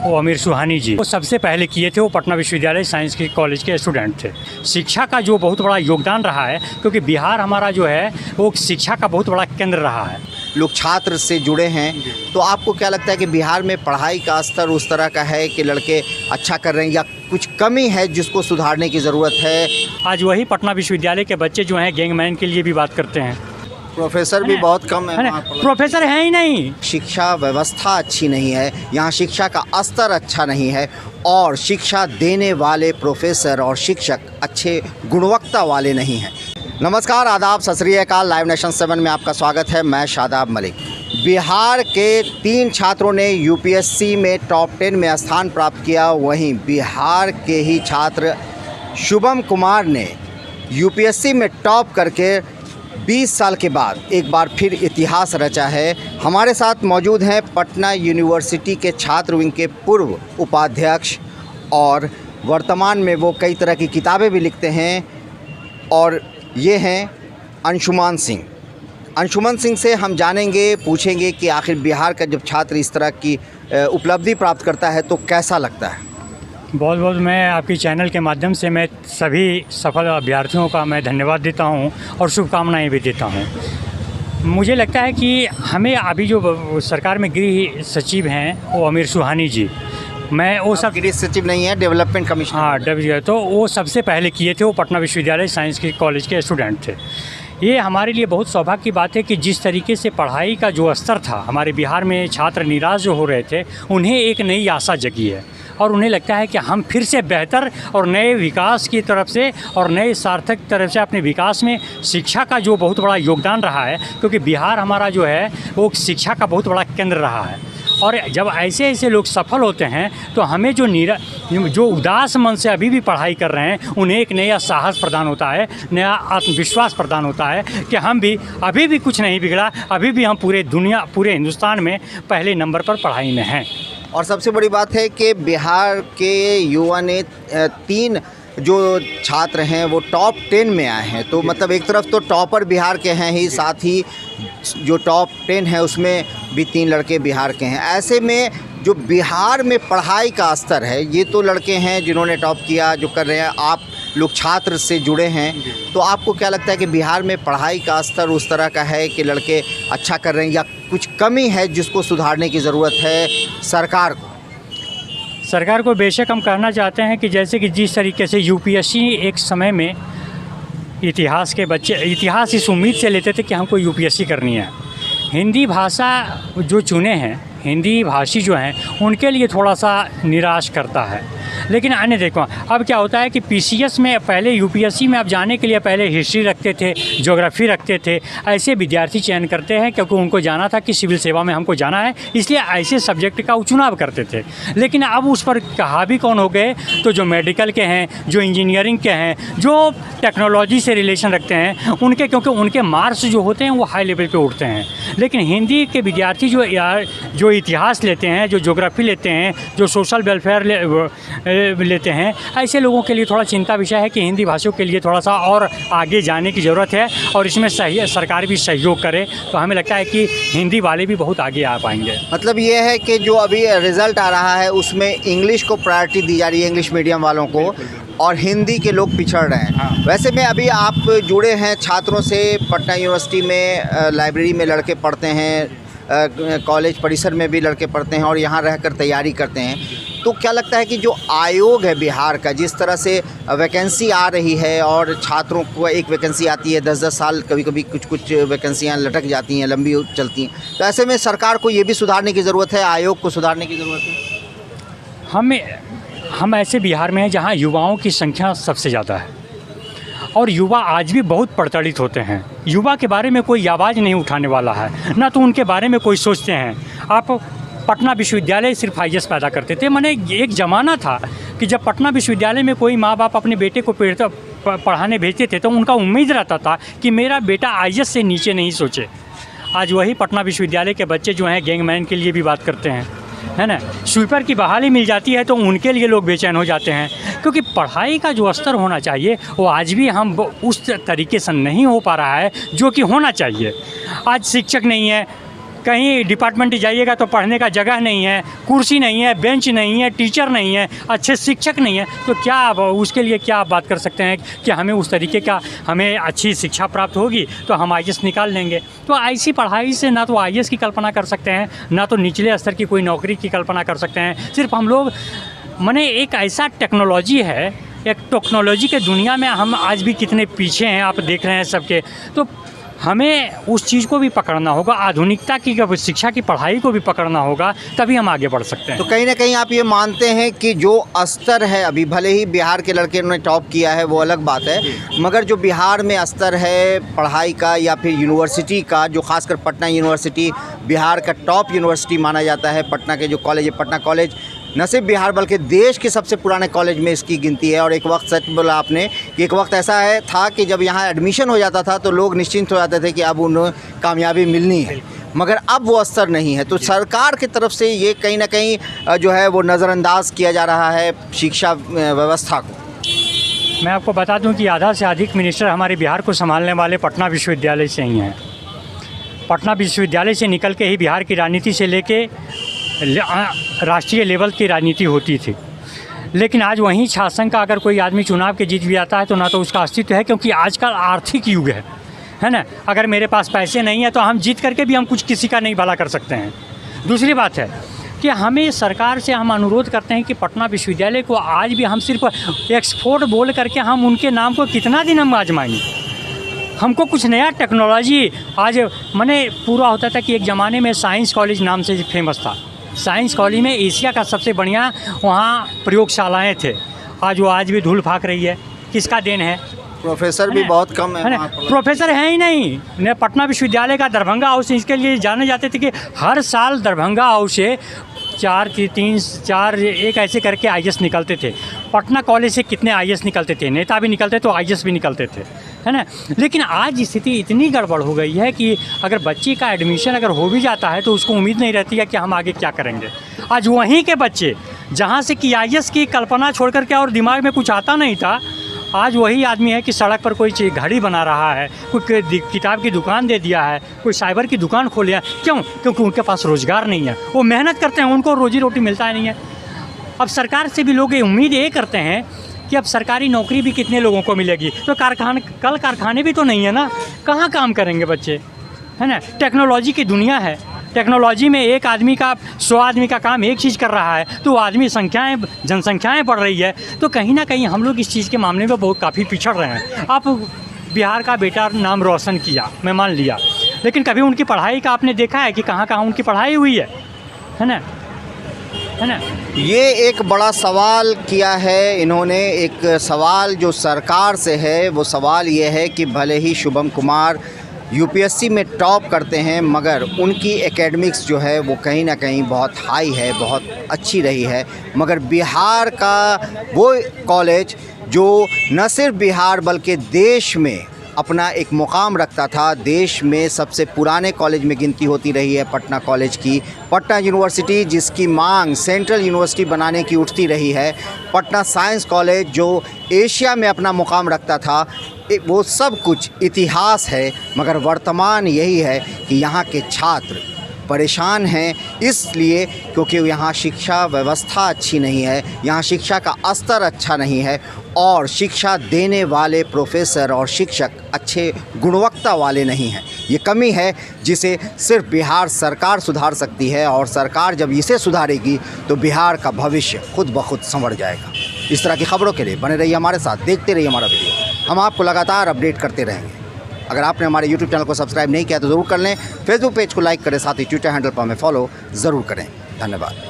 वो आमिर सुहानी जी, वो सबसे पहले किए थे। वो पटना विश्वविद्यालय साइंस के कॉलेज के स्टूडेंट थे। शिक्षा का जो बहुत बड़ा योगदान रहा है, क्योंकि बिहार हमारा जो है वो शिक्षा का बहुत बड़ा केंद्र रहा है। लोग छात्र से जुड़े हैं, तो आपको क्या लगता है कि बिहार में पढ़ाई का स्तर उस तरह का है कि लड़के अच्छा कर रहे हैं या कुछ कमी है जिसको सुधारने की ज़रूरत है? आज वही पटना विश्वविद्यालय के बच्चे जो हैं गैंगमैन के लिए भी बात करते हैं। प्रोफेसर भी बहुत कम है वहाँ पर। प्रोफेसर है ही नहीं। शिक्षा व्यवस्था अच्छी नहीं है, यहाँ शिक्षा का स्तर अच्छा नहीं है और शिक्षा देने वाले प्रोफेसर और शिक्षक अच्छे गुणवत्ता वाले नहीं हैं। नमस्कार, आदाब, सत श्री अकाल। लाइव नेशन 7 में आपका स्वागत है। मैं शादाब मलिक। बिहार के 3 छात्रों ने यूपीएससी में टॉप 10 में स्थान प्राप्त किया। वहीं बिहार के ही छात्र शुभम कुमार ने यूपीएससी में टॉप करके 20 साल के बाद एक बार फिर इतिहास रचा है। हमारे साथ मौजूद हैं पटना यूनिवर्सिटी के छात्र विंग के पूर्व उपाध्यक्ष और वर्तमान में वो कई तरह की किताबें भी लिखते हैं, और ये हैं अंशुमान सिंह। अंशुमान सिंह से हम जानेंगे, पूछेंगे कि आखिर बिहार का जब छात्र इस तरह की उपलब्धि प्राप्त करता है तो कैसा लगता है। बहुत बहुत मैं आपकी चैनल के माध्यम से मैं सभी सफल अभ्यर्थियों का मैं धन्यवाद देता हूं और शुभकामनाएं भी देता हूं। मुझे लगता है कि हमें अभी जो सरकार में गृह सचिव हैं वो आमिर सुहानी जी, मैं वो सब गृह सचिव नहीं है, डेवलपमेंट कमिश्नर। हाँ, तो वो सबसे पहले किए थे। वो पटना विश्वविद्यालय साइंस के कॉलेज के स्टूडेंट थे। ये हमारे लिए बहुत सौभाग्य की बात है कि जिस तरीके से पढ़ाई का जो स्तर था हमारे बिहार में, छात्र निराश जो हो रहे थे, उन्हें एक नई आशा जगी है और उन्हें लगता है कि हम फिर से बेहतर और नए विकास की तरफ से और नए सार्थक तरफ से अपने विकास में शिक्षा का जो बहुत बड़ा योगदान रहा है, क्योंकि बिहार हमारा जो है वो शिक्षा का बहुत बड़ा केंद्र रहा है। और जब ऐसे ऐसे लोग सफल होते हैं तो हमें जो उदास मन से अभी भी पढ़ाई कर रहे हैं, उन्हें एक नया साहस प्रदान होता है, नया आत्मविश्वास प्रदान होता है कि हम भी अभी भी कुछ नहीं बिगड़ा, अभी भी हम पूरे हिंदुस्तान में पहले नंबर पर पढ़ाई में हैं। और सबसे बड़ी बात है कि बिहार के युवा ने 3 जो छात्र हैं वो टॉप 10 में आए हैं, तो मतलब एक तरफ तो टॉपर बिहार के हैं ही, साथ ही जो टॉप 10 है उसमें भी 3 लड़के बिहार के हैं। ऐसे में जो बिहार में पढ़ाई का स्तर है, ये तो लड़के हैं जिन्होंने टॉप किया, जो कर रहे हैं। आप लोग छात्र से जुड़े हैं, तो आपको क्या लगता है कि बिहार में पढ़ाई का स्तर उस तरह का है कि लड़के अच्छा कर रहे हैं या कुछ कमी है जिसको सुधारने की ज़रूरत है सरकार को? बेशक हम कहना चाहते हैं कि जैसे कि जिस तरीके से यूपीएससी एक समय में इतिहास के बच्चे इतिहास इस उम्मीद से लेते थे कि हमको यूपीएससी करनी है। हिंदी भाषा जो चुने हैं, हिंदी भाषी जो हैं, उनके लिए थोड़ा सा निराश करता है। लेकिन अन्य देखो, अब क्या होता है कि पीसीएस में पहले यूपीएससी में आप जाने के लिए पहले हिस्ट्री रखते थे, ज्योग्राफी रखते थे। ऐसे विद्यार्थी चयन करते हैं क्योंकि उनको जाना था कि सिविल सेवा में हमको जाना है, इसलिए ऐसे सब्जेक्ट का चुनाव करते थे। लेकिन अब उस पर हावी कौन हो गए? तो जो मेडिकल के हैं, जो इंजीनियरिंग के हैं, जो टेक्नोलॉजी से रिलेशन रखते हैं, उनके क्योंकि उनके मार्क्स जो होते हैं वो हाई लेवल पे उठते हैं। लेकिन हिंदी के विद्यार्थी जो इतिहास लेते हैं, जो ज्योग्राफी लेते हैं, जो सोशल वेलफेयर लेते हैं, ऐसे लोगों के लिए थोड़ा चिंता विषय है कि हिंदी भाषियों के लिए थोड़ा सा और आगे जाने की ज़रूरत है और इसमें सरकार भी सहयोग करे, तो हमें लगता है कि हिंदी वाले भी बहुत आगे आ पाएंगे। मतलब ये है कि जो अभी रिज़ल्ट आ रहा है उसमें इंग्लिश को प्रायोरिटी दी जा रही है, इंग्लिश मीडियम वालों को, और हिंदी के लोग पिछड़ रहे हैं। हाँ। वैसे में अभी आप जुड़े हैं छात्रों से, पटना यूनिवर्सिटी में लाइब्रेरी में लड़के पढ़ते हैं, कॉलेज परिसर में भी लड़के पढ़ते हैं और यहाँ रहकर तैयारी करते हैं। तो क्या लगता है कि जो आयोग है बिहार का, जिस तरह से वैकेंसी आ रही है और छात्रों को एक वैकेंसी आती है 10-10 साल, कभी कभी कुछ वैकेंसियाँ लटक जाती हैं, लंबी चलती हैं, तो ऐसे में सरकार को ये भी सुधारने की ज़रूरत है, आयोग को सुधारने की ज़रूरत है? हम ऐसे बिहार में हैं जहाँ युवाओं की संख्या सबसे ज़्यादा है और युवा आज भी बहुत प्रताड़ित होते हैं। युवा के बारे में कोई आवाज़ नहीं उठाने वाला है, ना तो उनके बारे में कोई सोचते हैं। आप पटना विश्वविद्यालय सिर्फ आईएएस पैदा करते थे। माने एक ज़माना था कि जब पटना विश्वविद्यालय में कोई माँ बाप अपने बेटे को पढ़ाने भेजते थे तो उनका उम्मीद रहता था कि मेरा बेटा आईएएस से नीचे नहीं सोचे। आज वही पटना विश्वविद्यालय के बच्चे जो हैं गैंगमैन के लिए भी बात करते हैं, है ना। स्वीपर की बहाली मिल जाती है तो उनके लिए लोग बेचैन हो जाते हैं, क्योंकि पढ़ाई का जो स्तर होना चाहिए वो आज भी हम उस तरीके से नहीं हो पा रहा है जो कि होना चाहिए। आज शिक्षक नहीं है, कहीं डिपार्टमेंट जाइएगा तो पढ़ने का जगह नहीं है, कुर्सी नहीं है, बेंच नहीं है, टीचर नहीं है, अच्छे शिक्षक नहीं है, तो क्या आप उसके लिए क्या आप बात कर सकते हैं कि हमें उस तरीके का हमें अच्छी शिक्षा प्राप्त होगी तो हम IAS निकाल लेंगे। तो ऐसी पढ़ाई से ना तो IAS की कल्पना कर सकते हैं, ना तो निचले स्तर की कोई नौकरी की कल्पना कर सकते हैं। सिर्फ हम लोग माने एक ऐसा टेक्नोलॉजी है, एक टेक्नोलॉजी के दुनिया में हम आज भी कितने पीछे हैं, आप देख रहे हैं सबके। तो हमें उस चीज़ को भी पकड़ना होगा, आधुनिकता की शिक्षा की पढ़ाई को भी पकड़ना होगा, तभी हम आगे बढ़ सकते हैं। तो कहीं ना कहीं आप ये मानते हैं कि जो स्तर है, अभी भले ही बिहार के लड़के ने टॉप किया है वो अलग बात है, मगर जो बिहार में स्तर है पढ़ाई का या फिर यूनिवर्सिटी का, जो खासकर पटना यूनिवर्सिटी बिहार का टॉप यूनिवर्सिटी माना जाता है, पटना के जो कॉलेज है, पटना कॉलेज न सिर्फ बिहार बल्कि देश के सबसे पुराने कॉलेज में इसकी गिनती है। और एक वक्त सच बोला आपने कि एक वक्त ऐसा है था कि जब यहाँ एडमिशन हो जाता था तो लोग निश्चिंत हो जाते थे कि अब उन्हें कामयाबी मिलनी है, मगर अब वो असर नहीं है। तो सरकार की तरफ से ये कहीं ना कहीं जो है वो नज़रअंदाज किया जा रहा है शिक्षा व्यवस्था को। मैं आपको बता दूं कि आधा से अधिक मिनिस्टर हमारे बिहार को संभालने वाले पटना विश्वविद्यालय से ही हैं। पटना विश्वविद्यालय से निकल के ही बिहार की राजनीति से लेके राष्ट्रीय लेवल की राजनीति होती थी। लेकिन आज वहीं शासन का अगर कोई आदमी चुनाव के जीत भी आता है तो ना तो उसका अस्तित्व है, क्योंकि आजकल आर्थिक युग है ना। अगर मेरे पास पैसे नहीं है तो हम जीत करके भी हम कुछ किसी का नहीं भला कर सकते हैं। दूसरी बात है कि हमें सरकार से हम अनुरोध करते हैं कि पटना विश्वविद्यालय को आज भी हम सिर्फ एक्सपोर्ट बोल करके हम उनके नाम को कितना दिन हम आजमाएंगे। हमको कुछ नया टेक्नोलॉजी आज माने पूरा होता था कि एक ज़माने में साइंस कॉलेज नाम से फेमस था। साइंस कॉलेज में एशिया का सबसे बढ़िया वहाँ प्रयोगशालाएँ थे। आज वो आज भी धूल फाक रही है। किसका देन है? प्रोफेसर भी बहुत कम है ना, प्रोफेसर है ही नहीं। ने पटना विश्वविद्यालय का दरभंगा हाउस इसके लिए जाने जाते थे कि हर साल दरभंगा हाउस से 4 एक ऐसे करके IAS निकलते थे। पटना कॉलेज से कितने IAS निकलते थे, नेता भी निकलते तो IAS भी निकलते थे, है ना। लेकिन आज स्थिति इतनी गड़बड़ हो गई है कि अगर बच्चे का एडमिशन अगर हो भी जाता है तो उसको उम्मीद नहीं रहती है कि हम आगे क्या करेंगे। आज वहीं के बच्चे जहाँ से कि IAS की कल्पना छोड़ कर के और दिमाग में कुछ आता नहीं था, आज वही आदमी है कि सड़क पर कोई चीज़ घड़ी बना रहा है, कोई किताब की दुकान दे दिया है, कोई साइबर की दुकान खोल लिया। क्यों? क्योंकि उनके पास रोज़गार नहीं है। वो मेहनत करते हैं, उनको रोजी रोटी मिलता नहीं है। अब सरकार से भी लोग ये उम्मीद ये करते हैं कि अब सरकारी नौकरी भी कितने लोगों को मिलेगी, तो कारखाने भी तो नहीं है ना, कहाँ काम करेंगे बच्चे, है ना। टेक्नोलॉजी की दुनिया है। टेक्नोलॉजी में एक आदमी का 100 आदमी का काम एक चीज़ कर रहा है तो आदमी जनसंख्याएँ बढ़ रही है। तो कहीं ना कहीं हम लोग इस चीज़ के मामले में बहुत काफ़ी पिछड़ रहे हैं। आप बिहार का बेटा नाम रोशन किया, मैं मान लिया, लेकिन कभी उनकी पढ़ाई का आपने देखा है कि कहाँ कहाँ उनकी पढ़ाई हुई है ना। ये एक बड़ा सवाल किया है इन्होंने। एक सवाल जो सरकार से है वो सवाल ये है कि भले ही शुभम कुमार UPSC में टॉप करते हैं, मगर उनकी एकेडमिक्स जो है वो कहीं ना कहीं बहुत हाई है, बहुत अच्छी रही है। मगर बिहार का वो कॉलेज जो न सिर्फ बिहार बल्कि देश में अपना एक मुकाम रखता था, देश में सबसे पुराने कॉलेज में गिनती होती रही है पटना कॉलेज की। पटना यूनिवर्सिटी जिसकी मांग सेंट्रल यूनिवर्सिटी बनाने की उठती रही है। पटना साइंस कॉलेज जो एशिया में अपना मुकाम रखता था, वो सब कुछ इतिहास है। मगर वर्तमान यही है कि यहाँ के छात्र परेशान हैं, इसलिए क्योंकि यहाँ शिक्षा व्यवस्था अच्छी नहीं है, यहाँ शिक्षा का स्तर अच्छा नहीं है और शिक्षा देने वाले प्रोफेसर और शिक्षक अच्छे गुणवत्ता वाले नहीं हैं। ये कमी है जिसे सिर्फ बिहार सरकार सुधार सकती है, और सरकार जब इसे सुधारेगी तो बिहार का भविष्य खुद ब खुद संवर जाएगा। इस तरह की खबरों के लिए बने रहिए हमारे साथ, देखते रहिए हमारा वीडियो। हम आपको लगातार अपडेट करते रहेंगे। अगर आपने हमारे YouTube चैनल को सब्सक्राइब नहीं किया तो ज़रूर कर लें। फेसबुक पेज को लाइक करें, साथ ही ट्विटर हैंडल पर हमें फॉलो ज़रूर करें। धन्यवाद।